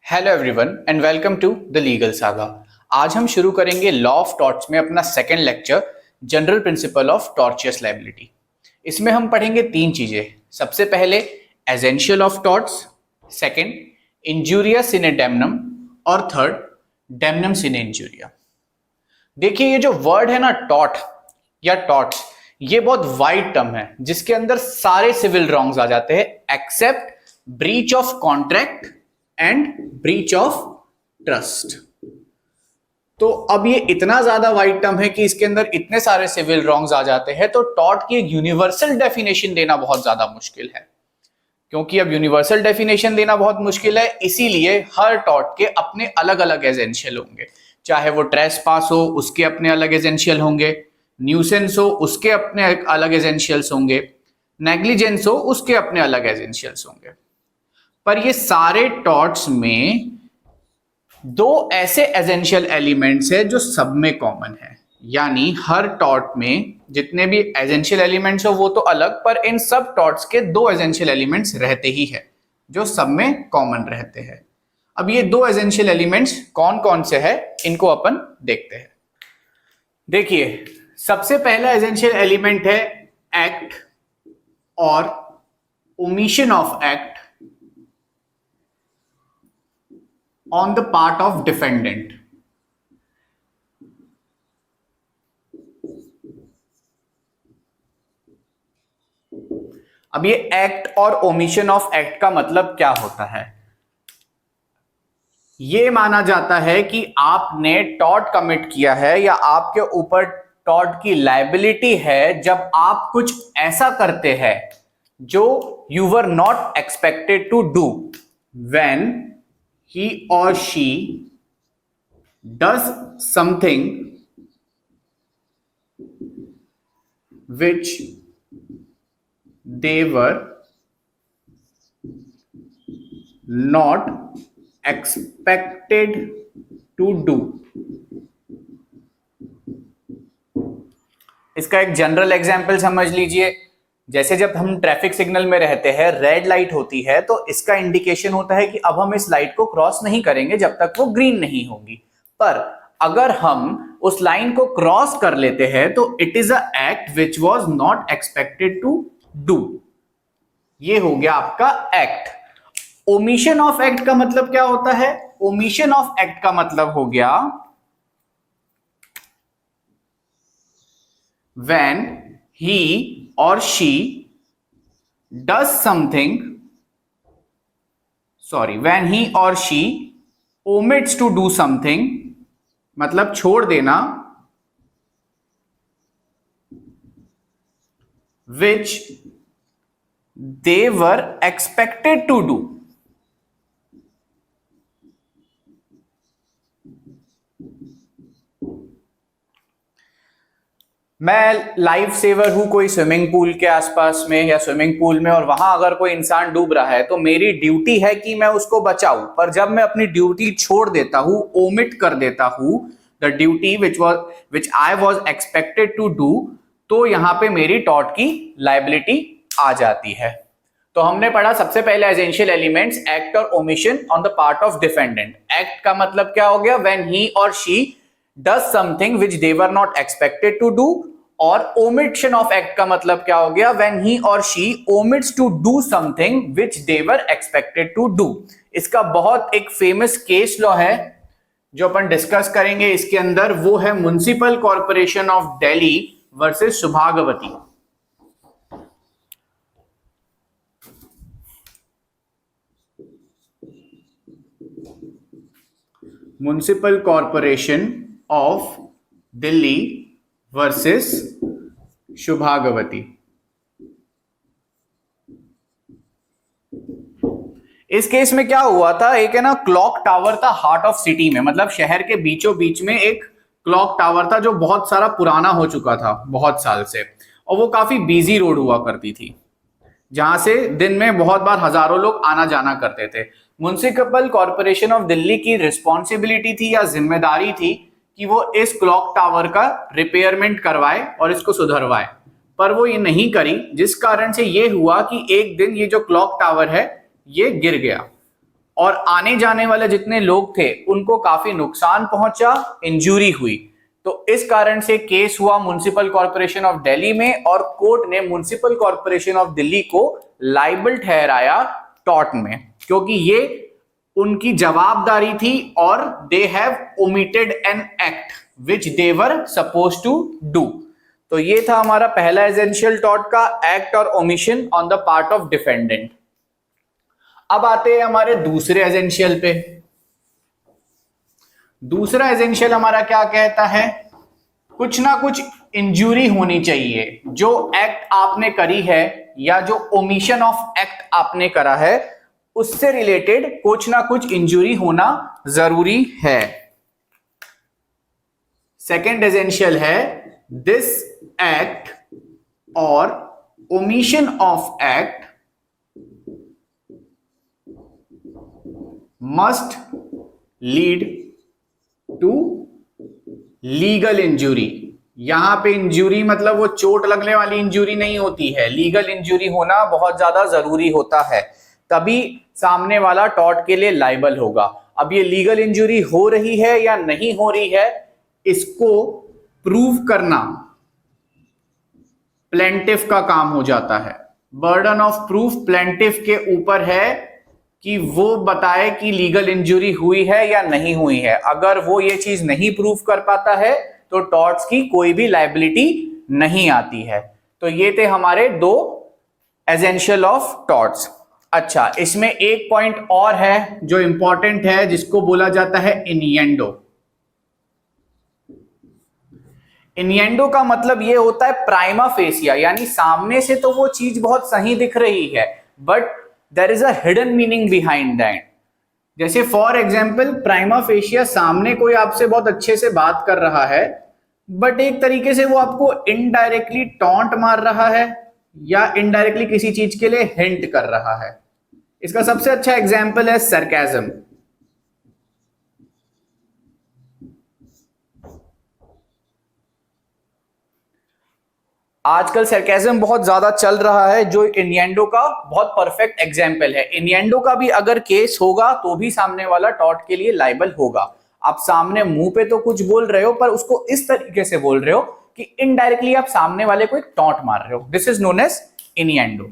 Hello everyone and welcome to the legal saga. आज हम शुरू करेंगे लॉ ऑफ टॉर्ट्स में अपना second lecture, general principle of tortious liability. इसमें हम पढ़ेंगे तीन चीजें। सबसे पहले essential of torts, second injuria sine damnum और थर्ड डेमनम सिने इंजूरिया। देखिए ये जो वर्ड है ना टॉर्ट या टॉर्ट्स, ये बहुत वाइड टर्म है जिसके अंदर सारे सिविल रॉन्ग्स आ जाते हैं except breach of contract and breach of trust. तो अब ये इतना ज्यादा वाइड टर्म है कि इसके अंदर इतने सारे सिविल रॉन्ग्स आ जाते हैं, तो टॉर्ट की एक यूनिवर्सल डेफिनेशन देना बहुत ज्यादा मुश्किल है। क्योंकि अब यूनिवर्सल डेफिनेशन देना बहुत मुश्किल है, इसीलिए हर टॉर्ट के अपने अलग अलग एसेंशियल होंगे। चाहे वो ट्रेसपास हो उसके अपने अलग एसेंशियल होंगे, न्यूसेंस हो उसके अपने अलग एसेंशियल्स होंगे, नेग्लिजेंस हो उसके अपने अलग एसेंशियल्स होंगे। पर ये सारे टॉर्ट्स में दो ऐसे एसेंशियल एलिमेंट्स है जो सब में कॉमन है। यानी हर टॉर्ट में जितने भी एसेंशियल एलिमेंट्स हो वो तो अलग, पर इन सब टॉर्ट्स के दो एसेंशियल एलिमेंट्स रहते ही है जो सब में कॉमन रहते हैं। अब ये दो एसेंशियल एलिमेंट्स कौन कौन से है इनको अपन देखते हैं। देखिए सबसे पहला एसेंशियल एलिमेंट है एक्ट और omission of act on the part of defendant। अब ये एक्ट और ओमिशन ऑफ एक्ट का मतलब क्या होता है? ये माना जाता है कि आपने टॉर्ट कमिट किया है या आपके ऊपर टॉर्ट की लायबिलिटी है जब आप कुछ ऐसा करते हैं जो you were not expected to do when he or she does something which they were not expected to do। इसका एक जनरल एग्जाम्पल समझ लीजिए। जैसे जब हम ट्रैफिक सिग्नल में रहते हैं, रेड लाइट होती है, तो इसका इंडिकेशन होता है कि अब हम इस लाइट को क्रॉस नहीं करेंगे जब तक वो ग्रीन नहीं होगी। पर अगर हम उस लाइन को क्रॉस कर लेते हैं तो it is a act which was not expected to do. ये हो गया आपका एक्ट। ओमिशन ऑफ एक्ट का मतलब क्या होता है? ओमिशन ऑफ एक्ट का मतलब हो गया when he or she does something, when he or she omits to do something, मतलब छोड़ देना, which they were expected to do। मैं लाइफ सेवर हूं कोई स्विमिंग पूल के आसपास में या स्विमिंग पूल में, और वहां अगर कोई इंसान डूब रहा है तो मेरी ड्यूटी है कि मैं उसको बचाऊं। पर जब मैं अपनी ड्यूटी छोड़ देता हूं, ओमिट कर देता हूं the duty which I was expected to do, तो यहां पे मेरी टॉर्ट की लायबिलिटी आ जाती है। तो हमने पढ़ा सबसे पहले एसेंशियल एलिमेंट्स एक्ट और omission on the part of defendant. Act का मतलब क्या हो गया? व्हेन ही और she does something which they were not expected to do। और omission of act का मतलब क्या हो गया? when he or she omits to do something which they were expected to do। इसका बहुत एक फेमस केस लॉ है जो अपन डिस्कस करेंगे इसके अंदर, वो है municipal corporation of Delhi versus Subhagwati. Municipal corporation of Delhi versus Subhagwati. इस केस में क्या हुआ था? एक है ना क्लॉक टावर था हार्ट ऑफ सिटी में, मतलब शहर के बीचों बीच में एक क्लॉक टावर था जो बहुत सारा पुराना हो चुका था बहुत साल से, और वो काफी बिजी रोड हुआ करती थी जहां से दिन में बहुत बार हजारों लोग आना जाना करते थे। म्युनिसिपल कॉर्पोरेशन ऑफ दिल्ली की रिस्पॉन्सिबिलिटी थी या जिम्मेदारी थी कि वो इस क्लॉक टावर का रिपेयरमेंट करवाए और इसको सुधरवाए, पर वो ये नहीं करी, जिस कारण से ये हुआ कि एक दिन ये जो क्लॉक टावर है ये गिर गया। और आने जाने वाले जितने लोग थे उनको काफी नुकसान पहुंचा, इंजरी हुई। तो इस कारण से केस हुआ म्युनिसिपल कॉर्पोरेशन ऑफ दिल्ली में और कोर्ट ने म्युनिसिपल कॉर्पोरेशन ऑफ दिल्ली को लाइबल ठहराया टॉर्ट में, क्योंकि ये उनकी जवाबदारी थी और they have omitted an act which they were suppose to do. तो ये था हमारा पहला एसेंशियल टॉर्ट का, एक्ट और omission on the part of defendant. अब आते हैं हमारे दूसरे एसेंशियल पे। दूसरा एसेंशियल हमारा क्या कहता है, कुछ ना कुछ इंजरी होनी चाहिए। जो एक्ट आपने करी है या जो ओमिशन ऑफ एक्ट आपने करा है उससे रिलेटेड कुछ ना कुछ इंजरी होना जरूरी है। सेकेंड एसेंशियल है, दिस एक्ट और omission of act must lead to legal injury. यहां पे इंजुरी मतलब वो चोट लगने वाली इंजुरी नहीं होती है, लीगल इंजुरी होना बहुत ज्यादा जरूरी होता है, तभी सामने वाला टॉर्ट के लिए लायबल होगा। अब ये लीगल इंजुरी हो रही है या नहीं हो रही है, इसको प्रूव करना प्लेंटिफ का काम हो जाता है। बर्डन ऑफ प्रूफ प्लेंटिफ के ऊपर है कि वो बताए कि लीगल इंजुरी हुई है या नहीं हुई है। अगर वो ये चीज नहीं प्रूव कर पाता है तो टॉर्ट्स की कोई भी लायबिलिटी नहीं आती है। तो ये थे हमारे दो एसेंशियल ऑफ टॉर्ट्स। अच्छा, इसमें एक पॉइंट और है जो इंपॉर्टेंट है, जिसको बोला जाता है इनिएंडो। इनिएंडो का मतलब ये होता है प्राइमा फेसिया, यानी सामने से तो वो चीज बहुत सही दिख रही है but there is a hidden meaning behind that. जैसे फॉर एग्जाम्पल, प्राइमा फेसिया सामने कोई आपसे बहुत अच्छे से बात कर रहा है बट एक तरीके से वो आपको इनडायरेक्टली टॉन्ट मार रहा है या इनडायरेक्टली किसी चीज के लिए हिंट कर रहा है। इसका सबसे अच्छा एग्जाम्पल है सरकाज़म। आजकल सरकाज़म बहुत ज्यादा चल रहा है, जो इनिएंडो का बहुत परफेक्ट एग्जाम्पल है। इनिएंडो का भी अगर केस होगा तो भी सामने वाला टॉर्ट के लिए लायबल होगा। आप सामने मुंह पे तो कुछ बोल रहे हो पर उसको इस तरीके से बोल रहे हो कि इनडायरेक्टली आप सामने वाले को एक टॉन्ट मार रहे हो। This is known as innuendo.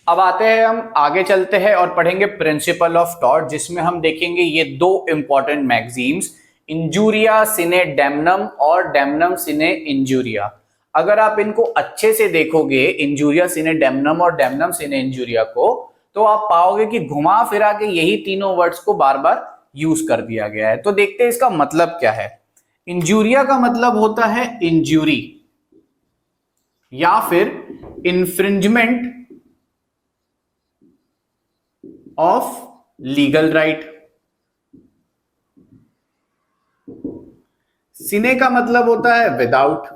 अब आते हैं, हम आगे चलते हैं और पढ़ेंगे प्रिंसिपल ऑफ टॉर्ट, जिसमें हम देखेंगे ये दो important maxims, injuria sine damnum और डेमनम सिने इंजूरिया। अगर आप इनको अच्छे से देखोगे, इंजूरिया सिने डेमनम और डेमनम सिने इंजूरिया को, तो आप पाओगे कि घुमा फिरा के यही तीनों वर्ड्स को बार बार यूज कर दिया गया है। तो देखते हैं इसका मतलब क्या है। इंजूरिया का मतलब होता है इंजूरी या फिर इन्फ्रिंजमेंट ऑफ लीगल राइट। सिने का मतलब होता है विदाउट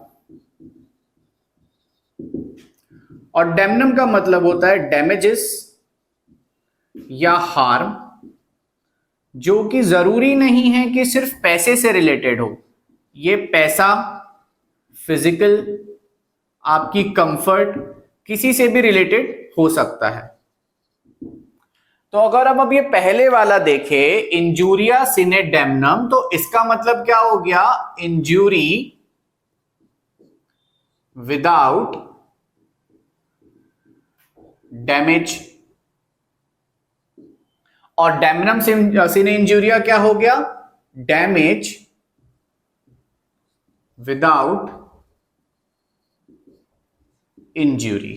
और डेमनम का मतलब होता है डैमेजेस या हार्म, जो कि जरूरी नहीं है कि सिर्फ पैसे से रिलेटेड हो। ये पैसा, फिजिकल, आपकी कंफर्ट, किसी से भी रिलेटेड हो सकता है। तो अगर अब ये पहले वाला देखें, इंजूरिया सिने डेमनम, तो इसका मतलब क्या हो गया, इंजूरी विदाउट डैमेज। और डेमनम सिने इंजूरिया क्या हो गया, डैमेज विदाउट इंजूरी।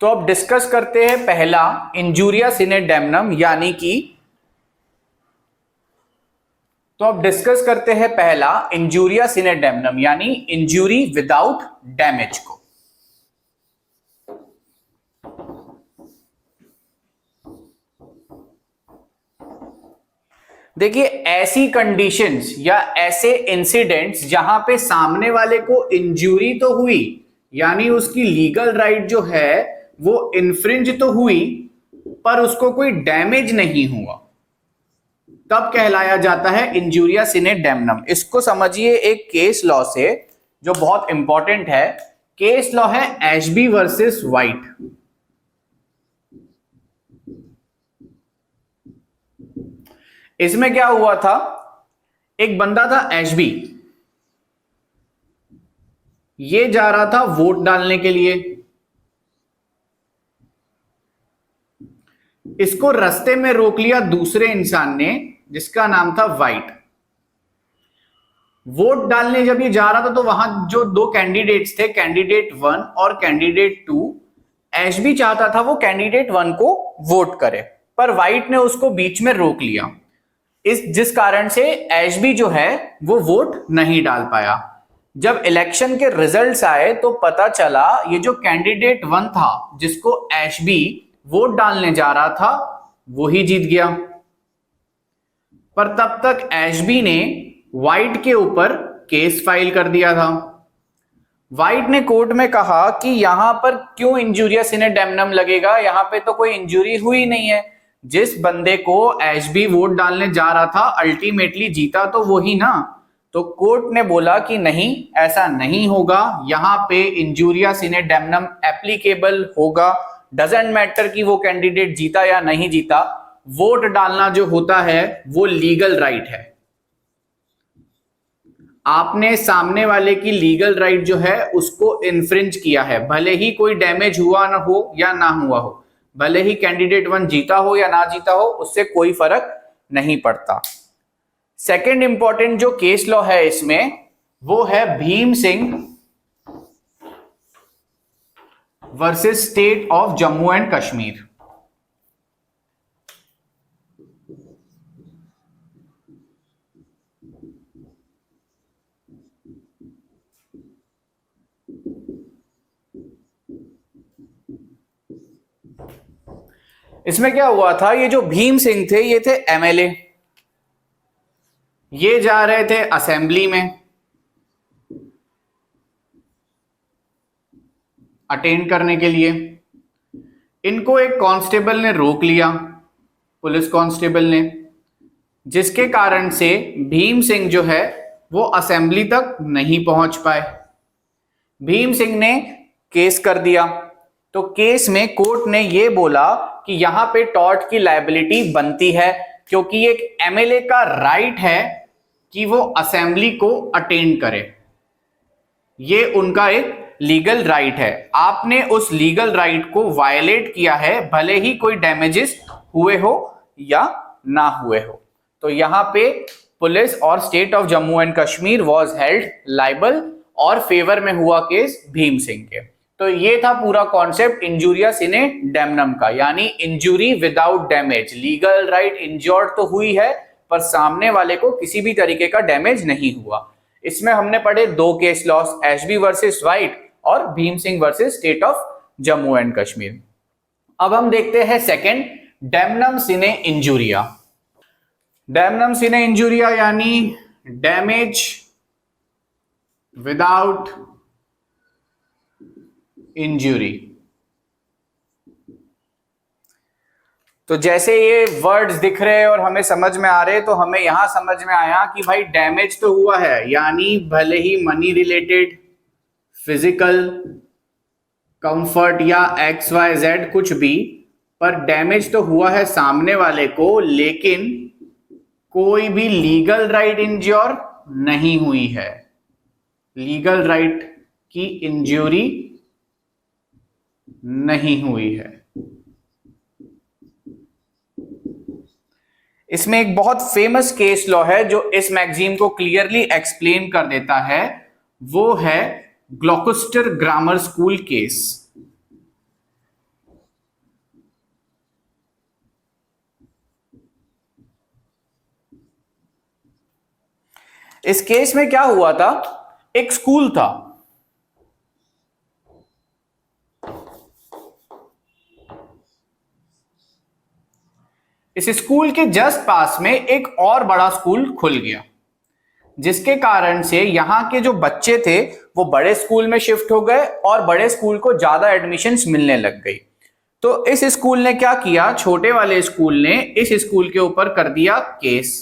तो अब डिस्कस करते हैं पहला, इंजूरिया सिने डेमनम, यानी कि तो अब डिस्कस करते हैं पहला इंजूरिया सिने डेमनम यानी इंजूरी विदाउट डैमेज को। देखिए, ऐसी कंडीशंस या ऐसे इंसिडेंट्स जहां पे सामने वाले को इंजूरी तो हुई, यानी उसकी लीगल राइट जो है वो इन्फ्रिंज तो हुई पर उसको कोई डैमेज नहीं हुआ, तब कहलाया जाता है इंजूरिया सिने डेमनम। इसको समझिए एक केस लॉ से जो बहुत इंपॉर्टेंट है। केस लॉ है एशबी वर्सेस वाइट। इसमें क्या हुआ था, एक बंदा था एशबी, ये जा रहा था वोट डालने के लिए, इसको रास्ते में रोक लिया दूसरे इंसान ने जिसका नाम था वाइट। वोट डालने जब ये जा रहा था तो वहां जो दो कैंडिडेट्स थे, कैंडिडेट 1 और कैंडिडेट 2, एशबी चाहता था वो कैंडिडेट 1 को वोट करे, पर वाइट ने उसको बीच में रोक लिया, जिस कारण से एशबी जो है वो वोट नहीं डाल पाया। जब इलेक्शन के रिजल्ट्स आए तो पता चला ये जो कैंडिडेट 1 था जिसको एशबी वोट डालने जा रहा था वो ही जीत गया। पर तब तक एशबी ने वाइट के ऊपर केस फाइल कर दिया था। वाइट ने कोर्ट में कहा कि यहां पर क्यों इंजूरियस इन एडेमनम लगेगा, यहां पे तो कोई इंजरी हुई नहीं है, जिस बंदे को एशबी वोट डालने जा रहा था अल्टीमेटली जीता तो वही ना। तो कोर्ट ने बोला कि नहीं, ऐसा नहीं होगा, यहां पे इंजूरियस इन एडेमनम एप्लीकेबल होगा। डजेंट मैटर कि वो कैंडिडेट जीता या नहीं जीता, वोट डालना जो होता है वो लीगल राइट है। आपने सामने वाले की लीगल राइट जो है उसको इन्फ्रिंज किया है, भले ही कोई डैमेज हुआ ना हो या ना हुआ हो, भले ही कैंडिडेट 1 जीता हो या ना जीता हो, उससे कोई फर्क नहीं पड़ता। सेकंड इंपॉर्टेंट जो केस लॉ है इसमें वो है Bhim Singh versus state of Jammu and Kashmir. इसमें क्या हुआ था, ये जो भीम सिंह थे ये थे एमएलए, ये जा रहे थे असेंबली में अटेंड करने के लिए। इनको एक कांस्टेबल ने रोक लिया, पुलिस कांस्टेबल ने, जिसके कारण से भीम सिंह जो है वो असेंबली तक नहीं पहुंच पाए। भीम सिंह ने केस कर दिया, तो केस में कोर्ट ने ये बोला कि यहां पे टॉर्ट की लायबिलिटी बनती है, क्योंकि एक एमएलए का राइट है कि वो असेंबली को अटेंड करे, ये उनका एक लीगल राइट है। आपने उस लीगल राइट को वायलेट किया है, भले ही कोई डैमेजेस हुए हो या ना हुए हो। तो यहां पे पुलिस और state of Jammu and Kashmir was held liable और फेवर में हुआ केस भीम सिंह के। तो ये था पूरा कॉन्सेप्ट इंजूरियस इन एडेमनम का, यानी injury without damage. Legal right injured तो हुई है पर सामने वाले को किसी भी तरीके का डैमेज नहीं हुआ। इसमें हमने पढ़े दो case laws, Ashby versus White और Bhim Singh versus state of Jammu and Kashmir. अब हम देखते हैं second, damnum sine injuria. Damnum sine injuria यानी डैमेज विदाउट इंजरी। तो जैसे ये वर्ड्स दिख रहे हैं और हमें समझ में आ रहे हैं, तो हमें यहां समझ में आया कि भाई डैमेज तो हुआ है, यानी भले ही मनी रिलेटेड, फिजिकल, कंफर्ट या XYZ कुछ भी, पर डैमेज तो हुआ है सामने वाले को, लेकिन कोई भी लीगल राइट इंज्योर नहीं हुई है। लीगल राइट की इंज्यूरी नहीं हुई है। इसमें एक बहुत फेमस केस लॉ है जो इस मैगजीन को क्लियरली एक्सप्लेन कर देता है, वो है ग्लॉकस्टर ग्रामर स्कूल केस। इस केस में क्या हुआ था, एक स्कूल था, इस स्कूल के जस्ट पास में एक और बड़ा स्कूल खुल गया, जिसके कारण से यहां के जो बच्चे थे वो बड़े स्कूल में शिफ्ट हो गए और बड़े स्कूल को ज्यादा एडमिशन्स मिलने लग गई। तो इस स्कूल ने क्या किया, छोटे वाले स्कूल ने इस स्कूल के ऊपर कर दिया केस।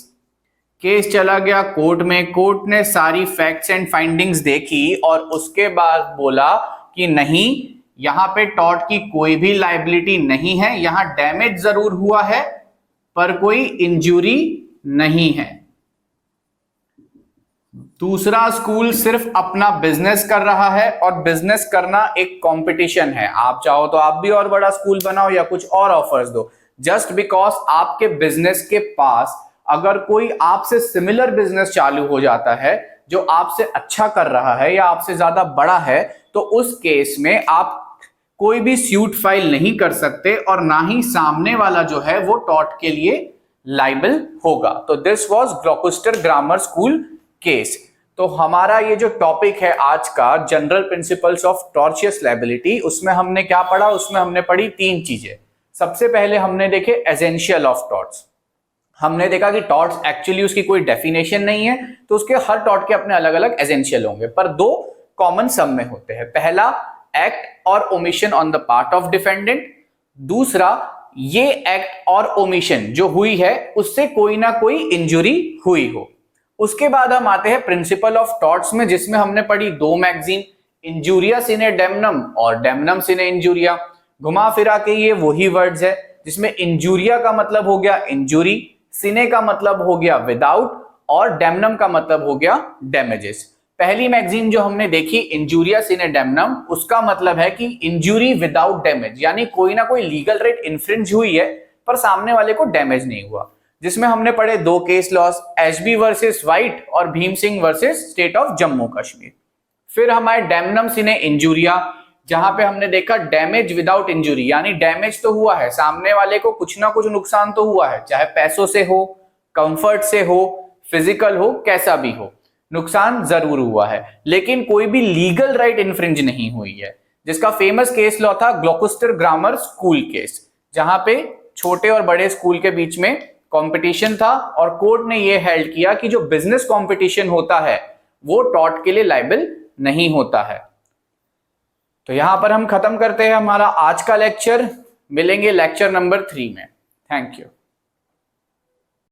केस चला गया कोर्ट में, कोर्ट ने सारी फैक्ट्स एंड फाइंडिंग्स देखी और उसके बाद बोला कि नहीं, यहां पे टॉर्ट की कोई भी लाइबिलिटी नहीं है, यहां डैमेज जरूर हुआ है पर कोई इंजरी नहीं है। दूसरा, स्कूल सिर्फ अपना बिजनेस कर रहा है और बिजनेस करना एक कंपटीशन है। आप चाहो तो आप भी और बड़ा स्कूल बनाओ या कुछ और ऑफर्स दो, जस्ट बिकॉज आपके बिजनेस के पास अगर कोई आपसे सिमिलर बिजनेस चालू हो जाता है जो आपसे अच्छा कर रहा है या आपसे ज्यादा बड़ा है, तो उस केस में आप कोई भी सूट फाइल नहीं कर सकते और ना ही सामने वाला जो है वो टॉर्ट के लिए लाइबल होगा। तो this was Gloucester grammar school case. तो हमारा ये जो टॉपिक है आज का, general principles of tortious liability, उसमें हमने क्या पढ़ा? उसमें हमने पढ़ी तीन चीजें। सबसे पहले हमने देखे एसेंशियल ऑफ टॉर्ट्स। हमने देखा कि टॉर्ट्स एक्चुअली उसकी कोई डेफिनेशन नहीं है, तो उसके हर टॉर्ट के अपने अलग अलग एसेंशियल होंगे, पर दो कॉमन सब में होते हैं। पहला, एक्ट और omission on the part of defendant. दूसरा, ये एक्ट और ओमिशन जो हुई है उससे कोई ना कोई इंजुरी हुई हो। उसके बाद हम आते हैं प्रिंसिपल ऑफ टॉर्ट्स में, जिसमें हमने पढ़ी दो मैगजीन, इंजूरिया सिने डेमनम और डेमनम सिने इंजूरिया। घुमा फिरा के ये वही वर्ड्स है, जिसमें इंजूरिया का मतलब हो गया इंजुरी, सिने का मतलब हो गया विदाउट, और डेमनम का मतलब हो गया डैमेजेस। पहली मैगजीन जो हमने देखी इंजूरिया सिने डेमनम, उसका मतलब है कि इंजुरी विदाउट डैमेज, यानी कोई ना कोई लीगल राइट इन्फ्रिंज हुई है पर सामने वाले को डैमेज नहीं हुआ। जिसमें हमने पढ़े दो case laws, Ashby versus White और Bhim Singh versus state of Jammu Kashmir. फिर हमारे डेमनम सिने इंजूरिया, जहां पे हमने देखा डैमेज विदाउट इंजुरी, यानी डैमेज तो हुआ है, सामने वाले को कुछ ना कुछ नुकसान तो हुआ है, चाहे पैसों से हो, कंफर्ट से हो, फिजिकल हो, कैसा भी हो, नुकसान जरूर हुआ है, लेकिन कोई भी लीगल राइट इन्फ्रिंज नहीं हुई है। जिसका फेमस केस लॉ था ग्लॉकस्टर ग्रामर स्कूल केस, जहां पे छोटे और बड़े स्कूल के बीच में कंपटीशन था और कोर्ट ने यह हेल्ड किया कि जो बिजनेस कंपटीशन होता है वो टॉर्ट के लिए लायबल नहीं होता है। तो यहां पर हम खत्म करते हैं हमारा आज का लेक्चर। मिलेंगे लेक्चर नंबर 3 में। Thank you.